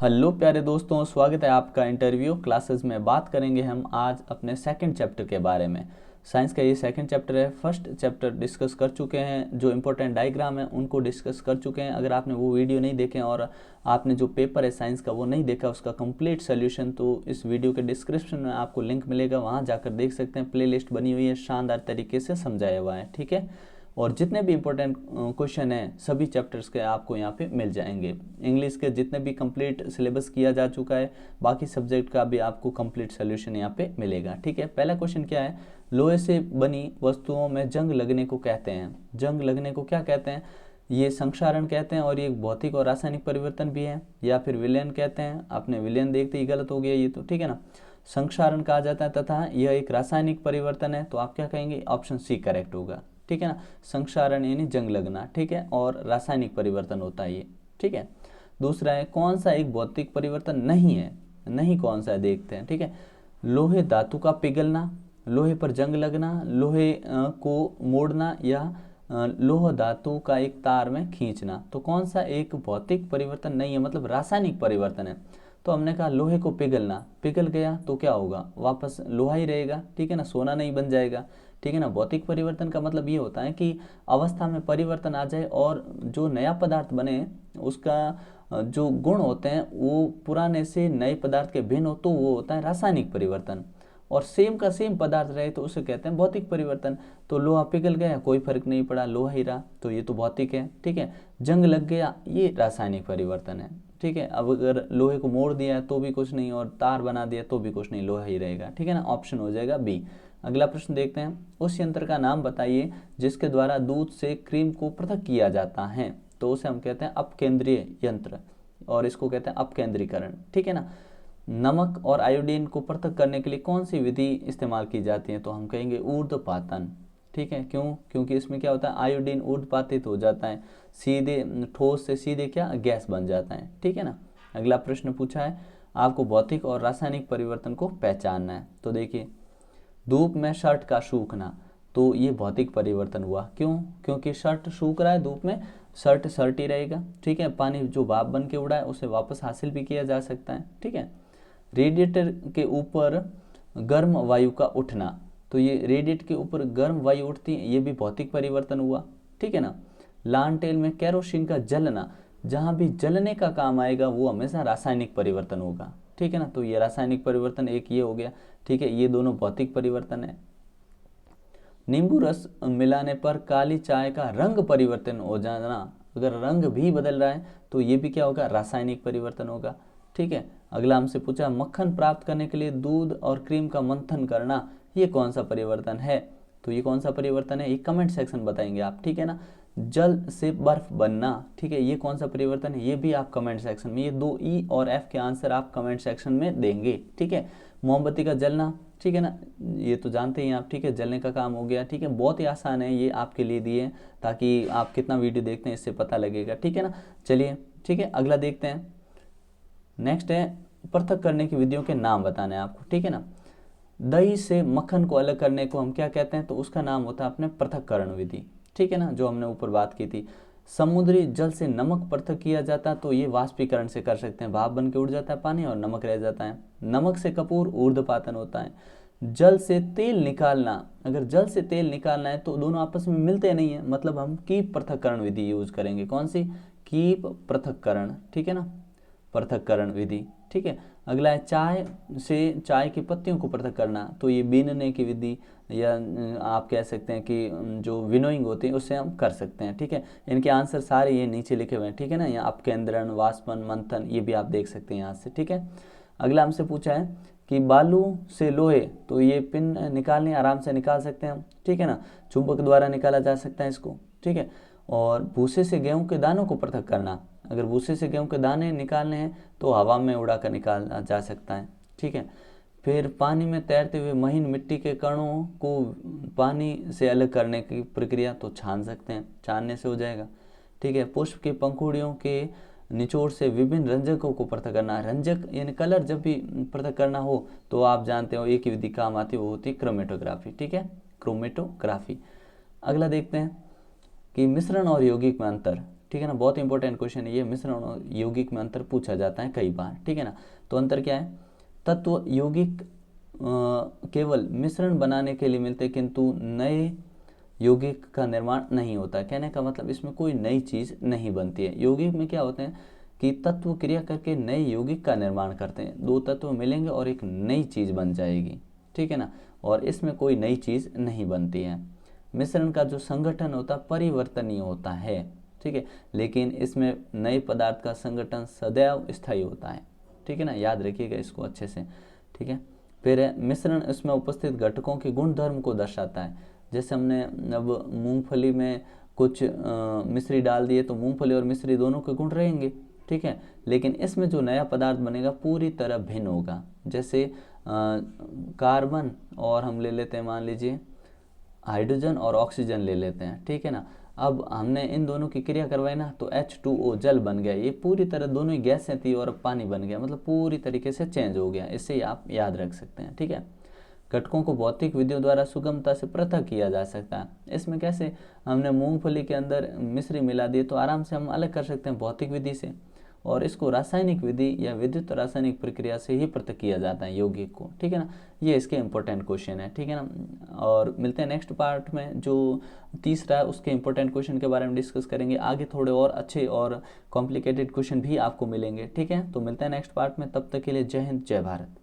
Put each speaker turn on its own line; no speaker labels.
Hello प्यारे दोस्तों, स्वागत है आपका इंटरव्यू क्लासेस में। बात करेंगे हम आज अपने सेकंड चैप्टर के बारे में। साइंस का ये सेकंड चैप्टर है। फर्स्ट चैप्टर डिस्कस कर चुके हैं, जो इंपॉर्टेंट डायग्राम है उनको डिस्कस कर चुके हैं। अगर आपने वो वीडियो नहीं देखे और आपने जो पेपर है साइंस का वो नहीं देखा उसका कंप्लीट सोल्यूशन, तो इस वीडियो के डिस्क्रिप्शन में आपको लिंक मिलेगा, वहाँ जाकर देख सकते हैं। प्ले लिस्ट बनी हुई है, शानदार तरीके से समझाया हुआ है, ठीक है। और जितने भी इम्पोर्टेंट क्वेश्चन हैं सभी चैप्टर्स के आपको यहाँ पे मिल जाएंगे। इंग्लिश के जितने भी कंप्लीट सिलेबस किया जा चुका है, बाकी सब्जेक्ट का भी आपको कंप्लीट सोल्यूशन यहाँ पे मिलेगा, ठीक है। पहला क्वेश्चन क्या है, लोहे से बनी वस्तुओं में जंग लगने को कहते हैं। जंग लगने को क्या कहते हैं? ये संक्षारण कहते हैं, और ये एक भौतिक और रासायनिक परिवर्तन भी है, या फिर विलयन कहते हैं। आपने विलयन देखते ही गलत हो गया ये तो, ठीक है ना। संक्षारण कहा जाता है तथा यह एक रासायनिक परिवर्तन है, तो आप क्या कहेंगे? ऑप्शन सी करेक्ट होगा, ठीक है ना। संक्षारण यानी जंग लगना, ठीक है, और रासायनिक परिवर्तन होता है ये, ठीक है। दूसरा है, कौन सा एक भौतिक परिवर्तन नहीं है? नहीं कौन सा है देखते हैं, ठीक है। लोहे धातु का पिघलना, लोहे पर जंग लगना, लोहे को मोड़ना, या लोह धातु का एक तार में खींचना। तो कौन सा एक भौतिक परिवर्तन नहीं है, मतलब रासायनिक परिवर्तन है? तो हमने कहा लोहे को पिघलना, पिघल गया तो क्या होगा? वापस लोहा ही रहेगा, ठीक है ना, सोना नहीं बन जाएगा, ठीक है ना। भौतिक परिवर्तन का मतलब ये होता है कि अवस्था में परिवर्तन आ जाए और जो नया पदार्थ बने उसका जो गुण होते हैं वो पुराने से नए पदार्थ के भिन्न हो, तो वो होता है रासायनिक परिवर्तन। और सेम का सेम पदार्थ रहे तो उसे कहते हैं भौतिक परिवर्तन। तो लोहा पिघल गया, कोई फर्क नहीं पड़ा, लोहा ही रहा, तो ये तो भौतिक है, ठीक है। जंग लग गया, ये रासायनिक परिवर्तन है, ठीक है। अब अगर लोहे को मोड़ दिया है तो भी कुछ नहीं, और तार बना दिया तो भी कुछ नहीं, लोहा ही रहेगा, ठीक है ना। ऑप्शन हो जाएगा बी। अगला प्रश्न देखते हैं, उस यंत्र का नाम बताइए जिसके द्वारा दूध से क्रीम को पृथक किया जाता है। तो उसे हम कहते हैं अपकेंद्रीय यंत्र, और इसको कहते हैं अपकेंद्रीकरण, ठीक है ना। नमक और आयोडीन को पृथक करने के लिए कौन सी विधि इस्तेमाल की जाती है? तो हम कहेंगे ऊर्ध्वपातन, ठीक है। क्यों? क्योंकि इसमें क्या होता है, आयोडीन ऊर्ध्वपातित हो जाता है, सीधे ठोस से सीधे क्या गैस बन जाता है, ठीक है ना। अगला प्रश्न पूछा है, आपको भौतिक और रासायनिक परिवर्तन को पहचानना है। तो देखिए, धूप में शर्ट का सूखना, तो ये भौतिक परिवर्तन हुआ। क्यों? क्योंकि शर्ट सूख रहा है धूप में, शर्ट शर्ट ही रहेगा, ठीक है। पानी जो भाप बन के उड़ा है उसे वापस हासिल भी किया जा सकता है, ठीक है। रेडिएटर के ऊपर गर्म वायु का उठना, तो ये रेडिएटर के ऊपर गर्म वायु उठती है, ये भी भौतिक परिवर्तन हुआ, ठीक है ना। लालटेन में केरोसिन का जलना, जहाँ भी जलने का काम आएगा वो हमेशा रासायनिक परिवर्तन होगा, ठीक है ना। तो ये रासायनिक परिवर्तन एक ये हो गया, ठीक है। ये दोनों भौतिक परिवर्तन है। नींबू रस मिलाने पर काली चाय का रंग परिवर्तन हो जाना, अगर रंग भी बदल रहा है तो ये भी क्या होगा? रासायनिक परिवर्तन होगा, ठीक है। अगला हमसे पूछा, मक्खन प्राप्त करने के लिए दूध और क्रीम का मंथन करना, ये कौन सा परिवर्तन है? तो ये कौन सा परिवर्तन है, ये कमेंट सेक्शन बताएंगे आप, ठीक है ना। जल से बर्फ बनना, ठीक है, ये कौन सा परिवर्तन है? ये भी आप कमेंट सेक्शन में, ये दो ई और एफ के आंसर आप कमेंट सेक्शन में देंगे, ठीक है। मोमबत्ती का जलना, ठीक है ना, ये तो जानते ही आप, ठीक है, जलने का काम हो गया, ठीक है। बहुत ही आसान है, ये आपके लिए दिए ताकि आप कितना वीडियो देखते हैं इससे पता लगेगा, ठीक है ना। चलिए, ठीक है, अगला देखते हैं। नेक्स्ट है, पृथक करने की विधियों के नाम बताने हैं आपको, ठीक है ना। दही से मक्खन को अलग करने को हम क्या कहते हैं? तो उसका नाम होता है अपने पृथक्करण विधि, ठीक है ना, जो हमने ऊपर बात की थी। समुद्री जल से नमक पृथक किया जाता, तो ये वाष्पीकरण से कर सकते हैं, भाप बन के उड़ जाता है पानी और नमक रह जाता है। नमक से कपूर ऊर्ध्वपातन होता है। जल से तेल निकालना, अगर जल से तेल निकालना है तो दोनों आपस में मिलते नहीं है, मतलब हम कीप पृथक्करण विधि यूज करेंगे। कौन सी? कीप पृथक्करण, ठीक है ना, पृथक्करण विधि, ठीक है। अगला है, चाय से चाय की पत्तियों को पृथक करना, तो ये बीनने की विधि, या आप कह सकते हैं कि जो विनोइंग होती है उससे हम कर सकते हैं, ठीक है। इनके आंसर सारे ये नीचे लिखे हुए हैं, ठीक है ना। यहाँ अपकेंद्रण, वाष्पन, मंथन, ये भी आप देख सकते हैं यहाँ से, ठीक है। अगला हमसे पूछा है कि बालू से लोहे, तो ये पिन निकालने आराम से निकाल सकते हैं हम, ठीक है ना, चुंबक द्वारा निकाला जा सकता है इसको, ठीक है। और भूसे से गेहूं के दानों को पृथक करना, अगर भूसे से गेहूं के दाने निकालने हैं तो हवा में उड़ा कर निकाला जा सकता है, ठीक है। फिर पानी में तैरते हुए महीन मिट्टी के कणों को पानी से अलग करने की प्रक्रिया, तो छान सकते हैं, छानने से हो जाएगा, ठीक है। पुष्प के पंखुड़ियों के निचोड़ से विभिन्न रंजकों को पृथक करना, रंजक यानी कलर जब भी पृथक करना हो तो आप जानते हो एक ही विधि काम आती है, वो होती है क्रोमेटोग्राफी, ठीक है, क्रोमेटोग्राफी। अगला देखते हैं कि मिश्रण और यौगिक में अंतर, ठीक है ना, बहुत इंपॉर्टेंट क्वेश्चन है ये, मिश्रण और यौगिक में अंतर पूछा जाता है कई बार, ठीक है ना। तो अंतर क्या है, तत्व यौगिक केवल मिश्रण बनाने के लिए मिलते हैं, किंतु नए यौगिक का निर्माण नहीं होता है। कहने का मतलब इसमें कोई नई चीज़ नहीं बनती है। यौगिक में क्या होते हैं कि तत्व क्रिया करके नए यौगिक का निर्माण करते हैं, दो तत्व मिलेंगे और एक नई चीज़ बन जाएगी, ठीक है ना, और इसमें कोई नई चीज़ नहीं बनती है। मिश्रण का जो संगठन होता है परिवर्तनीय होता है, ठीक है, लेकिन इसमें नए पदार्थ का संगठन सदैव स्थायी होता है, ठीक है ना, याद रखिएगा इसको अच्छे से, ठीक है। फिर मिश्रण इसमें उपस्थित घटकों के गुण धर्म को दर्शाता है। जैसे हमने अब मूंगफली में कुछ मिश्री डाल दिए तो मूंगफली और मिश्री दोनों के गुण रहेंगे, ठीक है, लेकिन इसमें जो नया पदार्थ बनेगा पूरी तरह भिन्न होगा। जैसे कार्बन और हम ले लेते हैं, मान लीजिए हाइड्रोजन और ऑक्सीजन ले लेते हैं, ठीक है ना। अब हमने इन दोनों की क्रिया करवाई ना, तो H2O जल बन गया, ये पूरी तरह दोनों ही गैसें थी और अब पानी बन गया, मतलब पूरी तरीके से चेंज हो गया। इससे आप याद रख सकते हैं, ठीक है। घटकों को भौतिक विधियों द्वारा सुगमता से पृथक किया जा सकता है। इसमें कैसे, हमने मूंगफली के अंदर मिश्री मिला दी तो आराम से हम अलग कर सकते हैं भौतिक विधि से, और इसको रासायनिक विधि या विद्युत रासायनिक प्रक्रिया से ही पृथक किया जाता है यौगिक को, ठीक है ना। ये इसके इंपॉर्टेंट क्वेश्चन है, ठीक है ना। और मिलते हैं नेक्स्ट पार्ट में, जो तीसरा है उसके इंपॉर्टेंट क्वेश्चन के बारे में डिस्कस करेंगे। आगे थोड़े और अच्छे और कॉम्प्लिकेटेड क्वेश्चन भी आपको मिलेंगे, ठीक है। तो मिलते हैं नेक्स्ट पार्ट में, तब तक के लिए जय हिंद जय भारत।